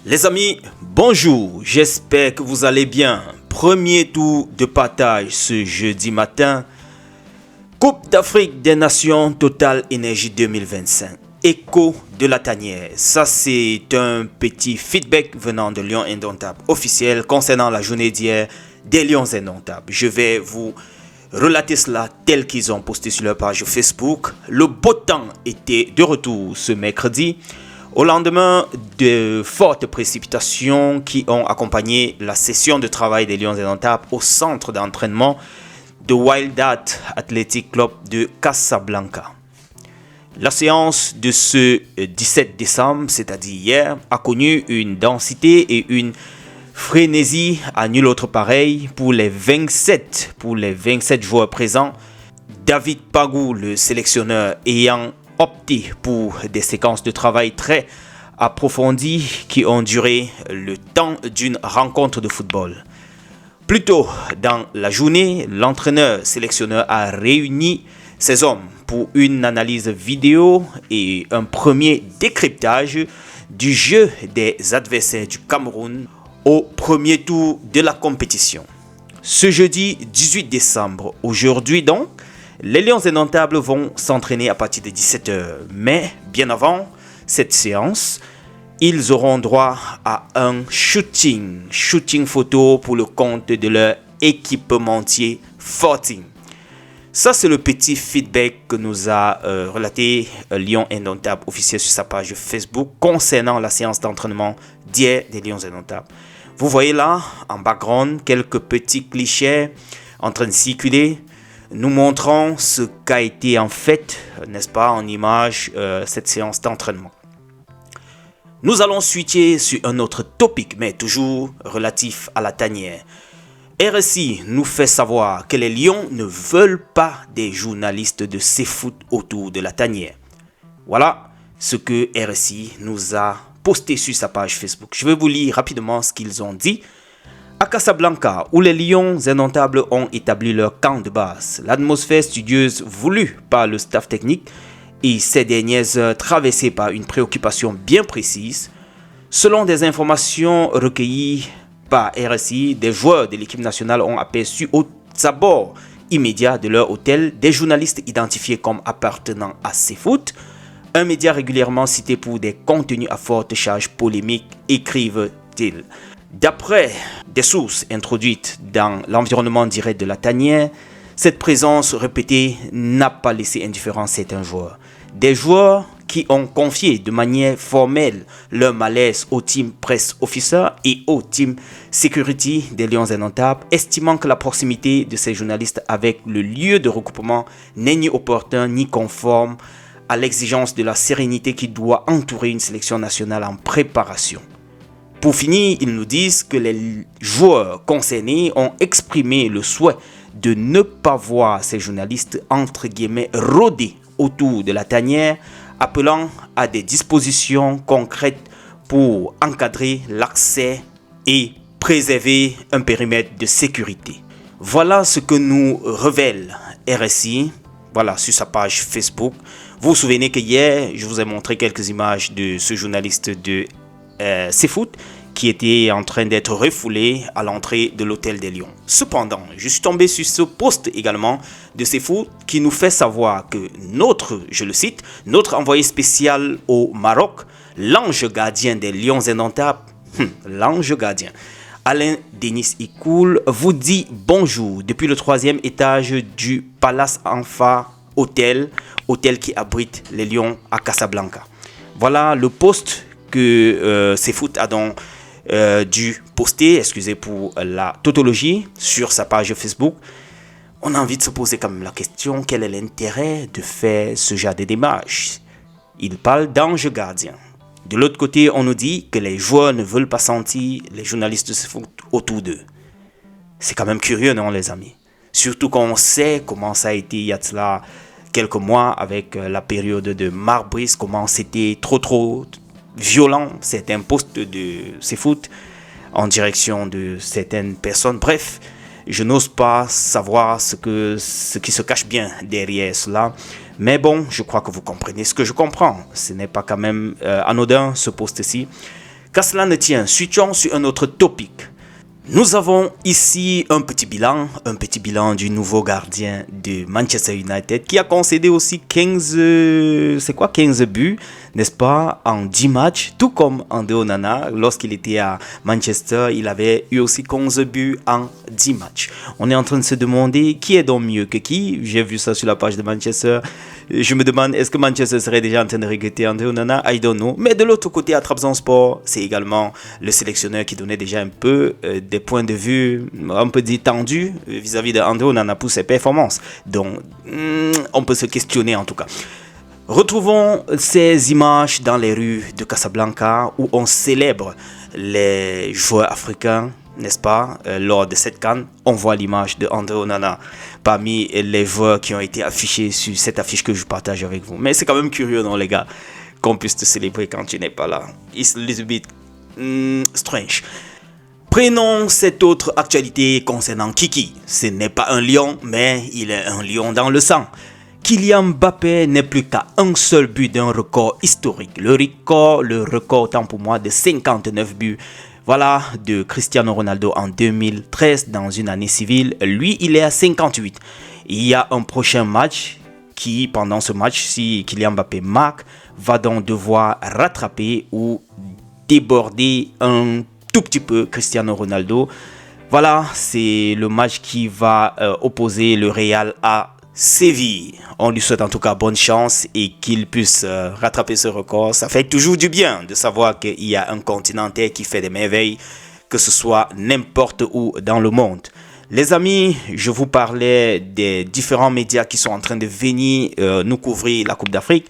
Les amis, bonjour, j'espère que vous allez bien. Premier tour de partage ce jeudi matin. Coupe d'Afrique des Nations Total Énergie 2025. Écho de la tanière. Ça, c'est un petit feedback venant de Lions Indomptables officiel concernant la journée d'hier des Lions Indomptables. Je vais vous relater cela tel qu'ils ont posté sur leur page Facebook. Le beau temps était de retour ce mercredi, au lendemain de fortes précipitations qui ont accompagné la session de travail des Lions Indomptables au centre d'entraînement de Wildcat Athletic Club de Casablanca. La séance de ce 17 décembre, c'est-à-dire hier, a connu une densité et une frénésie à nul autre pareil pour les 27 joueurs présents. David Pagou, le sélectionneur, ayant opté pour des séquences de travail très approfondies qui ont duré le temps d'une rencontre de football. Plus tôt dans la journée, l'entraîneur-sélectionneur a réuni ses hommes pour une analyse vidéo et un premier décryptage du jeu des adversaires du Cameroun au premier tour de la compétition. Ce jeudi 18 décembre, aujourd'hui donc, les Lions Indomptables vont s'entraîner à partir de 17h. Mais bien avant cette séance, ils auront droit à un shooting photo pour le compte de leur équipementier Forting. Ça, c'est le petit feedback que nous a relaté Lions Indomptables officiel sur sa page Facebook concernant la séance d'entraînement d'hier des Lions Indomptables. Vous voyez là, en background, quelques petits clichés en train de circuler, nous montrant ce qu'a été en fait, n'est-ce pas, en image, cette séance d'entraînement. Nous allons switcher sur un autre topic, mais toujours relatif à la tanière. RSI nous fait savoir que les Lions ne veulent pas des journalistes de CFoot autour de la tanière. Voilà ce que RSI nous a posté sur sa page Facebook. Je vais vous lire rapidement ce qu'ils ont dit. À Casablanca, où les Lions Indomptables ont établi leur camp de base, l'atmosphère studieuse voulue par le staff technique et ces dernières heures traversées par une préoccupation bien précise, selon des informations recueillies par RSI, des joueurs de l'équipe nationale ont aperçu aux abords immédiats de leur hôtel des journalistes identifiés comme appartenant à CFoot, un média régulièrement cité pour des contenus à forte charge polémique, écrivent-ils. D'après des sources introduites dans l'environnement direct de la tanière, cette présence répétée n'a pas laissé indifférents certains joueurs. Des joueurs qui ont confié de manière formelle leur malaise au team press officer et au team security des Lions Indomptables, estimant que la proximité de ces journalistes avec le lieu de regroupement n'est ni opportun ni conforme à l'exigence de la sérénité qui doit entourer une sélection nationale en préparation. Pour finir, ils nous disent que les joueurs concernés ont exprimé le souhait de ne pas voir ces journalistes entre guillemets rôder autour de la tanière, appelant à des dispositions concrètes pour encadrer l'accès et préserver un périmètre de sécurité. Voilà ce que nous révèle RSI, voilà, sur sa page Facebook. Vous vous souvenez que hier, je vous ai montré quelques images de ce journaliste de CFoot qui était en train d'être refoulé à l'entrée de l'hôtel des Lions. Cependant, je suis tombé sur ce post également de CFoot qui nous fait savoir que je le cite, notre envoyé spécial au Maroc, l'ange gardien des Lions Indomptables, l'ange gardien, Alain Denis Ikoul, vous dit bonjour depuis le 3e étage du Palace Anfa Hôtel qui abrite les Lions à Casablanca. Voilà le post que CFoot a donc dû poster, excusez pour la tautologie, sur sa page Facebook. On a envie de se poser quand même la question, quel est l'intérêt de faire ce genre de démarche? Il parle d'ange gardien. De l'autre côté, on nous dit que les joueurs ne veulent pas sentir les journalistes de CFoot autour d'eux. C'est quand même curieux, non, les amis? Surtout quand on sait comment ça a été il y a de cela quelques mois avec la période de Marc Brice, comment c'était trop violent, certains posts de CFoot en direction de certaines personnes. Bref, je n'ose pas savoir ce qui se cache bien derrière cela. Mais bon, je crois que vous comprenez ce que je comprends. Ce n'est pas quand même anodin ce post-ci. Qu'à cela ne tient, switchons sur un autre topic. Nous avons ici un petit bilan du nouveau gardien de Manchester United qui a concédé aussi 15 buts, n'est-ce pas, en 10 matchs, tout comme André Onana. Lorsqu'il était à Manchester, il avait eu aussi 11 buts en 10 matchs. On est en train de se demander qui est donc mieux que qui. J'ai vu ça sur la page de Manchester. Je me demande, est-ce que Manchester serait déjà en train de regretter André Onana? I don't know. Mais de l'autre côté, à Trabzonspor, c'est également le sélectionneur qui donnait déjà un peu des points de vue, on peut dire tendus vis-à-vis d'André Onana pour ses performances. Donc, on peut se questionner en tout cas. Retrouvons ces images dans les rues de Casablanca où on célèbre les joueurs africains, n'est-ce pas, lors de cette CAN. On voit l'image de André Onana parmi les joueurs qui ont été affichés sur cette affiche que je partage avec vous. Mais c'est quand même curieux, non les gars, qu'on puisse te célébrer quand tu n'es pas là. It's a little bit strange. Prenons cette autre actualité concernant Kiki. Ce n'est pas un lion, mais il est un lion dans le sang. Kylian Mbappé n'est plus qu'à un seul but d'un record historique. Le record tant pour moi de 59 buts. Voilà, de Cristiano Ronaldo en 2013 dans une année civile. Lui, il est à 58. Il y a un prochain match qui, pendant ce match, si Kylian Mbappé marque, va donc devoir rattraper ou déborder un tout petit peu Cristiano Ronaldo. Voilà, c'est le match qui va opposer le Real à Séville. On lui souhaite en tout cas bonne chance et qu'il puisse rattraper ce record. Ça fait toujours du bien de savoir qu'il y a un continental qui fait des merveilles, que ce soit n'importe où dans le monde. Les amis, je vous parlais des différents médias qui sont en train de venir nous couvrir la Coupe d'Afrique.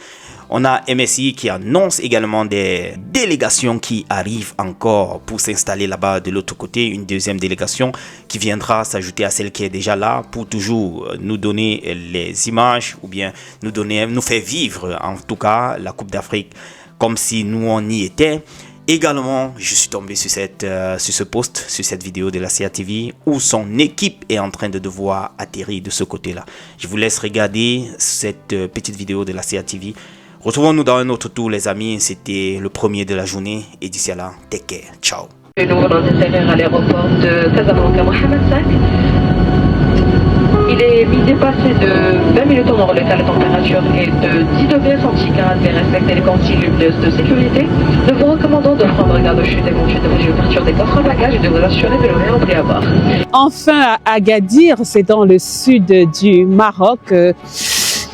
On a MSI qui annonce également des délégations qui arrivent encore pour s'installer là-bas de l'autre côté. Une deuxième délégation qui viendra s'ajouter à celle qui est déjà là pour toujours nous donner les images ou bien nous faire vivre en tout cas la Coupe d'Afrique comme si nous on y était. Également, je suis tombé sur ce post, sur cette vidéo de la CATV où son équipe est en train de devoir atterrir de ce côté-là. Je vous laisse regarder cette petite vidéo de la CATV. Retrouvons-nous dans un autre tour, les amis. C'était le premier de la journée. Et d'ici là, take care. Ciao. Nous venons d'atterrir à l'aéroport de Casablanca Mohamed VI. Il est midi passé de 20 minutes en Angleterre. La température est de 10 degrés centigrades et respecter les consignes lumineuses de sécurité. Nous vous recommandons de prendre garde aux chutes éventuelles de vos ouvertures des coffres bagages et de vous assurer de ne rien oublier à bord. Enfin, à Agadir, c'est dans le sud du Maroc.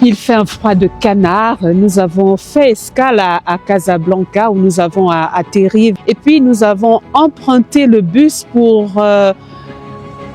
Il fait un froid de canard. Nous avons fait escale à Casablanca où nous avons atterri. Et puis nous avons emprunté le bus pour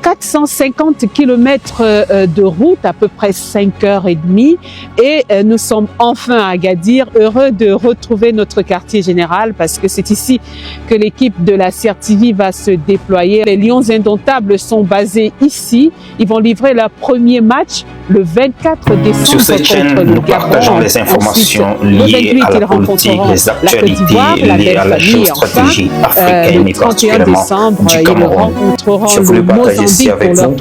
450 km de route, à peu près 5h30. Et nous sommes enfin à Agadir, heureux de retrouver notre quartier général parce que c'est ici que l'équipe de la CRTV va se déployer. Les Lions indomptables sont basés ici. Ils vont livrer leur premier match le 24 décembre. Sur cette chaîne, nous partageons les informations liées à la politique, les actualités liées à la géostratégie africaine et particulièrement du Cameroun. Je voulais partager ici avec vous.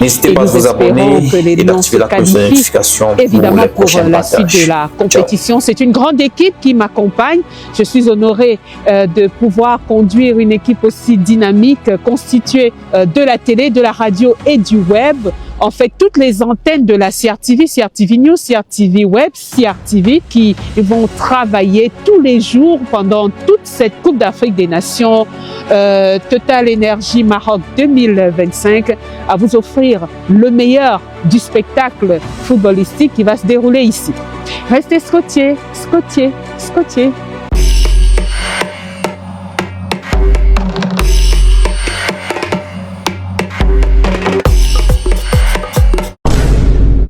N'hésitez pas à vous abonner et d'activer la cloche de notification pour les prochaines la suite de la compétition. C'est une grande équipe qui m'accompagne. Je suis honoré de pouvoir conduire une équipe aussi dynamique, constituée de la télé, de la radio et du web. En fait, toutes les antennes de la CRTV, CRTV News, CRTV Web, CRTV qui vont travailler tous les jours pendant toute cette Coupe d'Afrique des Nations Total Energy Maroc 2025 à vous offrir le meilleur du spectacle footballistique qui va se dérouler ici. Restez scotchés, scotchés, scotchés.